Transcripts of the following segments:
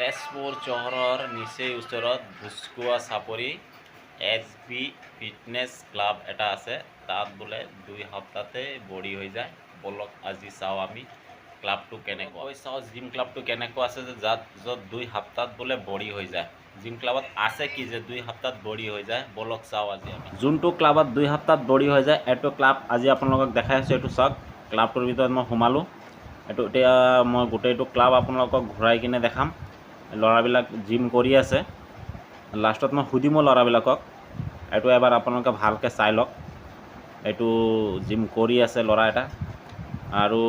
তেজপুৰ চহৰৰ নিচেই ওচৰত ভোজখোৱা চাপৰি SB ফিটনেছ ক্লাব এটা আছে। তাত বোলে 2 সপ্তাহতে বডি হৈ যায়। বলক আজি চাওঁ আমি ক্লাবটো কেনেকুৱা। চাওঁ জিম ক্লাবটো কেনেকুৱা আছে যে য'ত 2 সপ্তাহত বোলে বডি হৈ যায়। জিম ক্লাবত আছে কি যে 2 সপ্তাহত বডি হৈ যায়। বলক চাওঁ আজি আমি যোনটো ক্লাবত 2 সপ্তাহত বডি হৈ যায় এইটো ক্লাব আজি আপোনালোকক দেখাই আছোঁ। এইটো চাওক, ক্লাবটোৰ ভিতৰত মই সোমালোঁ। এইটো এতিয়া মই গোটেইটো ক্লাব আপোনালোকক ঘূৰাই কিনে দেখাম। ল'ৰাবিলাক জিম কৰি আছে। লাষ্টত মই সুধিমো ল'ৰাবিলাকক, এইটো এবাৰ আপোনালোকে ভালকৈ চাই লওক। এইটো জিম কৰি আছে ল'ৰা এটা, আৰু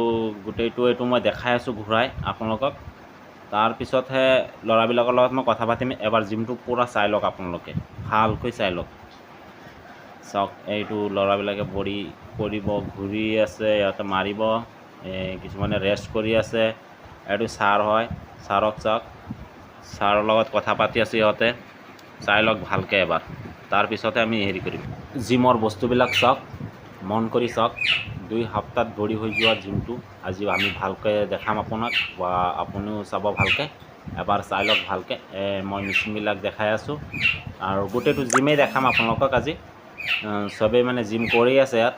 গোটেইটো এইটো মই দেখাই আছোঁ ঘূৰাই আপোনালোকক। তাৰপিছতহে ল'ৰাবিলাকৰ লগত মই কথা পাতিম। এবাৰ জিমটো পূৰা চাই লওক আপোনালোকে, ভালকৈ চাই লওক। চাওক, এইটো ল'ৰাবিলাকে বডি কৰিব, ঘূৰি আছে, ইয়াতে মাৰিব, কিছুমানে ৰেষ্ট কৰি আছে। এইটো ছাৰ হয়, ছাৰক চাওক, ছাৰৰ লগত কথা পাতি আছে সিহঁতে। চাই লওক ভালকৈ এবাৰ, তাৰপিছতে আমি হেৰি কৰিম। জিমৰ বস্তুবিলাক চাওক, মন কৰি চাওক। 2 সপ্তাহত বডি হৈ যোৱা জিমটো আজি আমি ভালকৈ দেখাম আপোনাক, বা আপুনিও চাব ভালকৈ। এবাৰ চাই লওক ভালকৈ। মই মেচিনবিলাক দেখাই আছোঁ আৰু গোটেইটো জিমেই দেখাম আপোনালোকক আজি। চবেই মানে জিম কৰি আছে ইয়াত,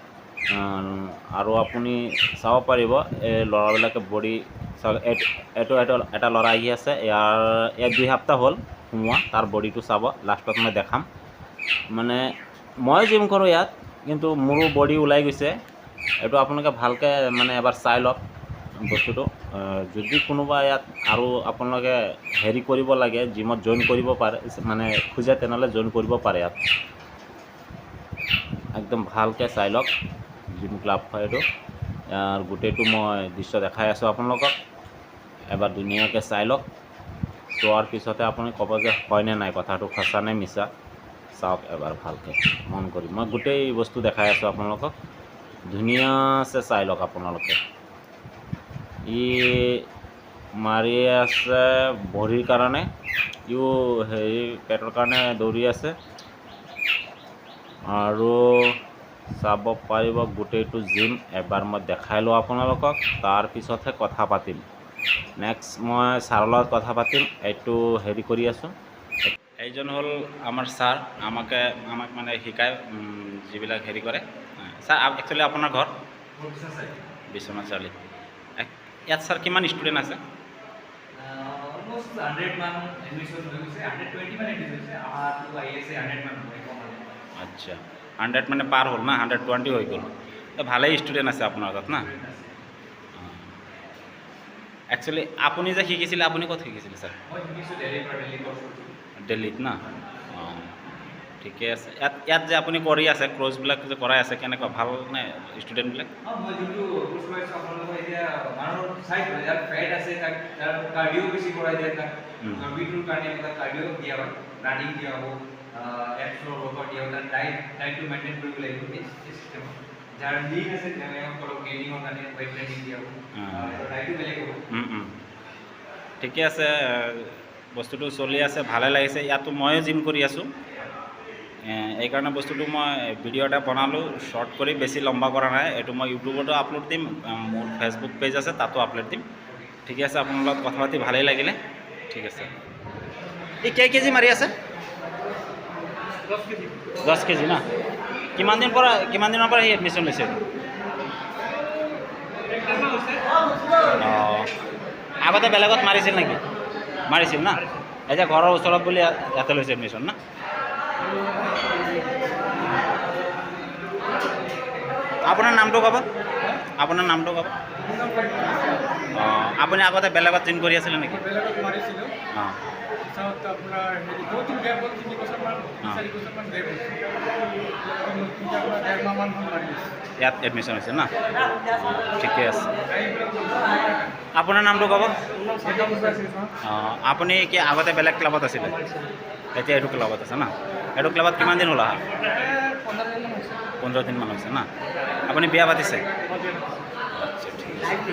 আৰু আপুনি চাব পাৰিব এই ল'ৰাবিলাকে বডি চাওক। এইটো এটা ল'ৰা আহি আছে, ইয়াৰ 2 সপ্তাহ হ'ল সোমোৱা। তাৰ বডিটো চাব, লাষ্টত মই দেখাম। মানে মই জিম কৰোঁ ইয়াত, কিন্তু মোৰো বডি ওলাই গৈছে। এইটো আপোনালোকে ভালকৈ মানে এবাৰ চাই লওক বস্তুটো। যদি কোনোবা ইয়াত আৰু আপোনালোকে হেৰি কৰিব লাগে, জিমত জইন কৰিব পাৰে, মানে খোজে, তেনেহ'লে জইন কৰিব পাৰে ইয়াত। একদম ভালকৈ চাই লওক। জিম ক্লাব হয় এইটো। ইয়াৰ গোটেইটো মই দৃশ্য দেখাই আছোঁ আপোনালোকক। এবাৰ ধুনীয়াকৈ চাই লওক। চোৱাৰ পিছতে আপুনি ক'ব যে হয়নে নাই, কথাটো সঁচা নে মিছা। চাওক এবাৰ ভালকৈ মন কৰি। মই গোটেই বস্তু দেখাই আছোঁ আপোনালোকক, ধুনীয়াছে চাই লওক আপোনালোকে। ই মাৰি আছে ভৰিৰ কাৰণে, ইও হেৰি পেটৰ কাৰণে দৌৰি আছে। আৰু চাব পাৰিব গোটেইটো জিম এবাৰ মই দেখাই লওঁ আপোনালোকক, তাৰপিছতহে কথা পাতিম। নেক্সট মই ছাৰৰ লগত কথা পাতিম। এইটো হেৰি কৰি আছোঁ। এইজন হ'ল আমাৰ ছাৰ, আমাক মানে শিকায় যিবিলাক হেৰি কৰে। ছাৰ, একচুৱেলি আপোনাৰ ঘৰ বিশ্বনাথ চাৰিআলি। ইয়াত ছাৰ কিমান ষ্টুডেণ্ট আছে? অলমোষ্ট 100 মান এডমিশ্যন হৈ গৈছে। 120 মান এডমিশ্যন হৈছে। আমাৰটো আহি আছে 100 মান হৈ গ'ল। আচ্ছা, 100 মানে পাৰ হ'ল না, 120 হৈ গ'ল। ভালেই ষ্টুডেণ্ট আছে আপোনাৰ তাত না। একচুৱেলি আপুনি যে শিকিছিলে, আপুনি ক'ত শিকিছিলে ছাৰ? মই শিকিছোঁ দিল্লীৰ পৰা, দিল্লী কোৰ্চ কৰিছোঁ। দিল্লীত না? অঁ, ঠিকে আছে। ইয়াত যে আপুনি কৰি আছে, কোৰ্চবিলাক যে কৰাই আছে, কেনেকুৱা, ভাল নে ষ্টুডেণ্টবিলাক? অঁ, মই যোনটো কোৰ্চ কৰাইছোঁ আপোনালোকৰ, এতিয়া মানুহৰ চাই কৰে, যাৰ ফেট আছে তাক তাৰ কাৰ্ডিঅ' বেছি কৰাই দিয়ে। তাক চৰ্বিটোৰ কাৰণে তাক কাৰ্ডিঅ' দিয়া হয়, ৰানিং দিয়া হ'ব, এপছৰ ৱৰ্কআউট দিয়া হ'ব। তাৰ ডাইটটো মেইনটেইন কৰিব লাগিব এই চিষ্টেমত। যাৰ লিন আছে তেওঁলোকক গেইনিঙৰ কাৰণে ৱেইট ট্ৰেইনিং দিয়া হ'ব, ডাইটটো বেলেগ হ'ব। ঠিকে আছে, বস্তুটো চলি আছে, ভালে লাগিছে। ইয়াতো ময়ো জিম কৰি আছোঁ। এইকাৰণে বস্তুটো মই ভিডিঅ' এটা বনালোঁ, শ্বৰ্ট কৰি, বেছি লম্বা কৰা নাই। এইটো মই ইউটিউবতো আপলোড দিম, মোৰ ফেচবুক পেজ আছে তাতো আপলোড দিম। ঠিকে আছে, আপোনাৰ লগত কথা পাতি ভালেই লাগিলে। ঠিক আছে। এই কেই কেজি মাৰি আছে? 10 কেজি না? কিমান দিনৰ পৰা এই এডমিশ্যন লৈছে? অঁ, আগতে বেলেগত মাৰিছিল নেকি? মাৰিছিল না? এতিয়া ঘৰৰ ওচৰত বুলি ইয়াতে লৈছে এডমিশ্যন না? আপোনাৰ নামটো ক'ব, আপোনাৰ নামটো ক'ব। অঁ, আপুনি আগতে বেলেগত জিম কৰি আছিলে নেকি? বেলেগত মাৰিছিলোঁ। অঁ, পিছত আপোনাৰ হেৰি বহুত দিন গেপ হ'ল, 3 বছৰমান 4 বছৰমান গেপ হ'ল। 1.5 মাহমান মাৰি আছোঁ। ইয়াত এডমিশ্যন হৈছে না? ঠিকে আছে। আপোনাৰ নামটো ক'ব। অঁ, আপুনি কি আগতে বেলেগ ক্লাবত আছিলে? এতিয়া এইটো ক্লাবত আছে না? এইটো ক্লাবত কিমান দিন হ'ল অহা? 15 দিনমান হৈছে না? আপুনি বিয়া পাতিছে? আচ্ছা, ঠিক আছে।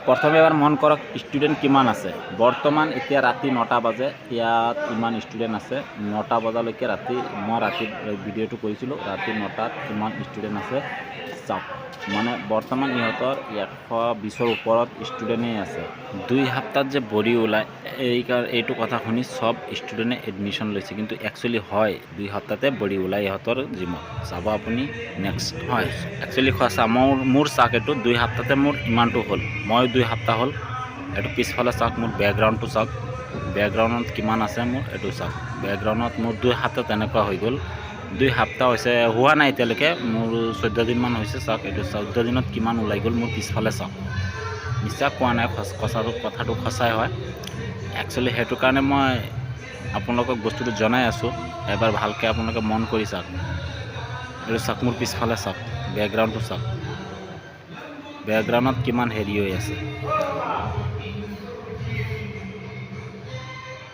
প্ৰথমে এবাৰ মন কৰক ষ্টুডেণ্ট কিমান আছে। বৰ্তমান এতিয়া ৰাতি 9টা বাজে, ইয়াত ইমান ষ্টুডেণ্ট আছে। 9টা বজালৈকে ৰাতি মই ভিডিঅ'টো কৰিছিলোঁ, ৰাতি 9টাত কিমান ষ্টুডেণ্ট আছে চাওক। মানে বৰ্তমান ইহঁতৰ 120ৰ ওপৰত ষ্টুডেণ্টেই আছে। 2 সপ্তাহত যে বডি ওলায় এইটো কথা শুনি চব ষ্টুডেণ্টে এডমিশ্যন লৈছে, কিন্তু একচুৱেলি হয় 2 সপ্তাহতে বডি ওলায় ইহঁতৰ জিমত। চাব আপুনি নেক্সট হয় একচুৱেলি সঁচা। মোৰ চাওক এইটো 2 সপ্তাহতে মোৰ ইমানটো হ'ল। মই 2 সপ্তাহ হ'ল। এইটো পিছফালে চাওক, মোৰ বেকগ্ৰাউণ্ডটো চাওক, বেকগ্ৰাউণ্ডত কিমান আছে মোৰ এইটো চাওক। বেকগ্ৰাউণ্ডত মোৰ 2 সপ্তাহ তেনেকুৱা হৈ গ'ল। 2 সপ্তাহ হৈছে, হোৱা নাই এতিয়ালৈকে, মোৰ 14 দিনমান হৈছে চাওক। এইটো 14 দিনত কিমান ওলাই গ'ল মোৰ পিছফালে চাওক। বিশ্বাস কোৱা নাই, কথাটো সঁচাই হয়। একচুৱেলি সেইটো কাৰণে মই আপোনালোকক বস্তুটো জনাই আছোঁ। এবাৰ ভালকৈ আপোনালোকে মন কৰি চাওক। এইটো চাওক, মোৰ পিছফালে চাওক, বেকগ্ৰাউণ্ডটো চাওক, বেকগ্ৰাউণ্ডত কিমান হেৰি হৈ আছে।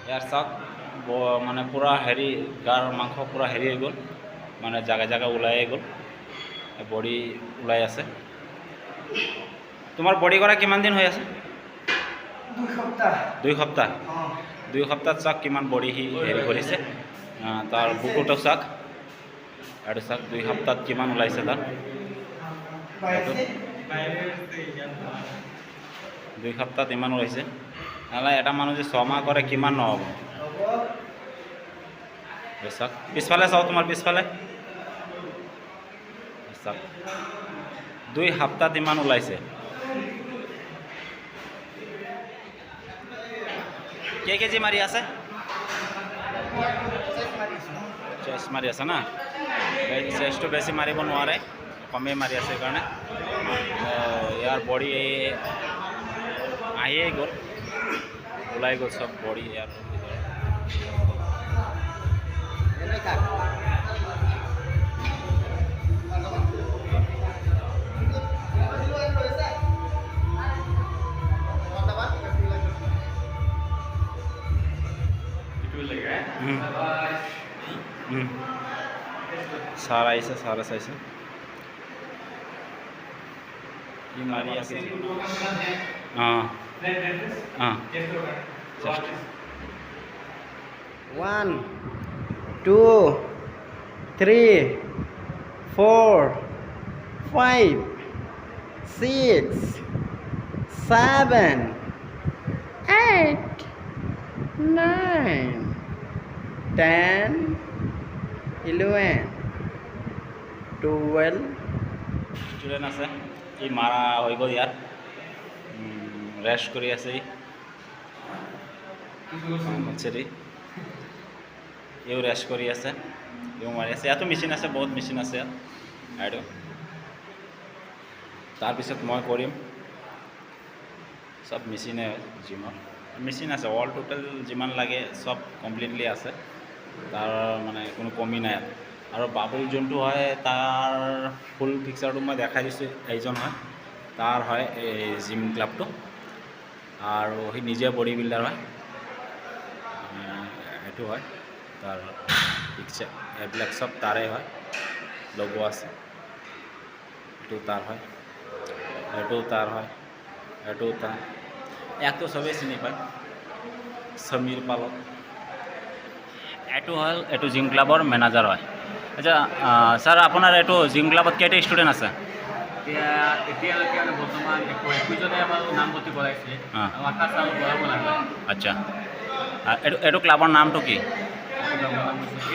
ইয়াৰ চাওক মানে পূৰা হেৰি গাৰ মাংস পূৰা হেৰি হৈ গ'ল, মানে জাগা ওলাই গ'ল, বডি ওলাই আছে। তোমাৰ বডি কৰা কিমান দিন হৈ আছে? 2 সপ্তাহ। 2 সপ্তাহ? 2 সপ্তাহত চাওক কিমান বডি সি হেৰি কৰিছে। তাৰ বুকুটো চাওক, আৰু চাওক 2 সপ্তাহত কিমান ওলাইছে তাৰ। 2 সপ্তাহত ইমান ওলাইছে। নহ'লে এটা মানুহ যে 6 মাহ কৰে কিমান নহ'ব। চাওক পিছফালে চাওক, তোমাৰ পিছফালে চাওক, 2 সপ্তাহত ইমান ওলাইছে। কেজি মাৰি আছে? চেষ্ট মাৰি আছে না? চেষ্টটো বেছি মাৰিব নোৱাৰে, কমেই মাৰি আছে সেইকাৰণে। ইয়াৰ বডি আহিয়ে গ'ল, ওলাই গ'ল চব বডি ইয়াৰ ছাৰ আহিছে, ছাৰে চাইছে কি মাৰি আছে। অঁ 1 2 3 4 5 6 7 8 9 10 11 12 ষ্টুডেণ্ট আছে, ই মাৰা হৈ গ'ল। ইয়াত ৰেষ্ট কৰি আছে, ইও ৰেষ্ট কৰি আছে, ইও মাৰি আছে। ইয়াতো মেচিন আছে, বহুত মেচিন আছে ইয়াত। আৰু তাৰপিছত মই কৰিম চব মেচিনে জিমৰ মেচিন আছে, অল টোটেল যিমান লাগে চব কমপ্লিটলি আছে, তাৰ মানে কোনো কমি নাই। আৰু বাবুল যোনটো হয় তাৰ ফুল পিকচাৰটো মই দেখাই দিছোঁ, এইজন হয় তাৰ হয় এই জিম ক্লাবটো, আৰু সি নিজে বডি বিল্ডাৰ হয়। এইটো হয় তাৰ পিকচাৰ, এইবিলাক চব তাৰে হয়, লগো আছে। এইটো তাৰ হয়, এইটোও তাৰ হয়, এইটোও তাৰ। ইয়াকতো চবেই চিনি পায়, সমীৰ পালক। এইটো হ'ল, এইটো জিম ক্লাবৰ মেনেজাৰ হয়। আচ্ছা ছাৰ, আপোনাৰ এইটো জিম ক্লাবত কেইটা ষ্টুডেণ্ট আছে? এতিয়ালৈকে মানে বৰ্তমান 21জনে আমাৰ নামভৰ্তি কৰাইছে। আচ্ছা, এইটো ক্লাবৰ নামটো কি?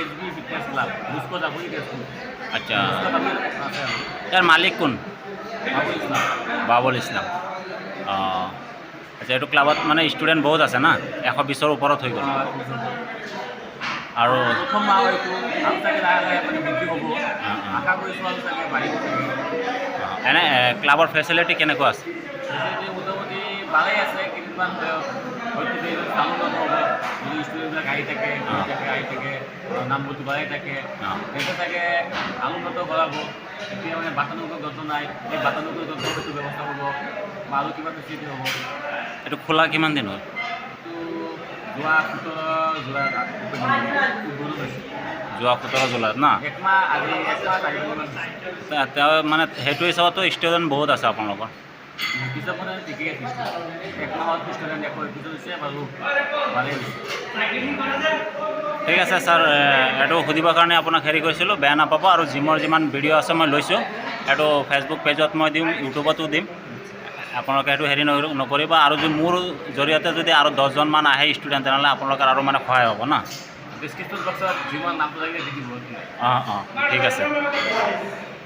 SB ফিটনেছ ক্লাব, আচ্ছা, ইয়াৰ মালিক কোন? বাবুল ইছলাম। অঁ আচ্ছা, এইটো ক্লাবত মানে ষ্টুডেণ্ট বহুত আছে না, 120ৰ ওপৰত হৈ গ'ল। আৰু এনে ক্লাবৰ ফেচিলিটি কেনেকুৱা আছে? মোটামুটি ভালেই আছে, কেইদিনমান হয়তো ষ্টুডেণ্টবিলাক আহি থাকে, নামভৰ্তি কৰাই থাকে, সেইটো চাগে আলোনত কৰাব। এতিয়া মানে বাটানুগ্ৰহ যত্ন নাই, এই বাটানুগ্ৰহ যত্ন সেইটো ব্যৱস্থা হ'ব, বা আৰু কিবা ফেচিলিটি হ'ব। এইটো খোলা কিমান দিন হ'ল? যোৱা 17 জুলাইত না? তেওঁ মানে সেইটো হিচাপতো ষ্টুডেণ্ট বহুত আছে আপোনালোকৰ? হিচাপ মানে ঠিকেই আছে এক মাহত ষ্টুডেণ্ট 121 হৈছে বাৰু ভালেই হৈছে ঠিক আছে ছাৰ এইটো সুধিবৰ কাৰণে আপোনাক হেৰি কৰিছিলোঁ বেয়া নাপাব আৰু জিমৰ যিমান ভিডিঅ' আছে মই লৈছোঁ এইটো ফেচবুক পেজত মই দিম ইউটিউবতো দিম আপোনালোকে সেইটো হেৰি নকৰিব আৰু যদি মোৰ জৰিয়তে যদি আৰু 10জনমান আহে ষ্টুডেণ্ট তেনেহ'লে আপোনালোকৰ আৰু মানে সহায় হ'ব না ডিছক্ৰিপশ্যন বক্সত যিমান নামটো লাগিলে দি দিব অঁ ঠিক আছে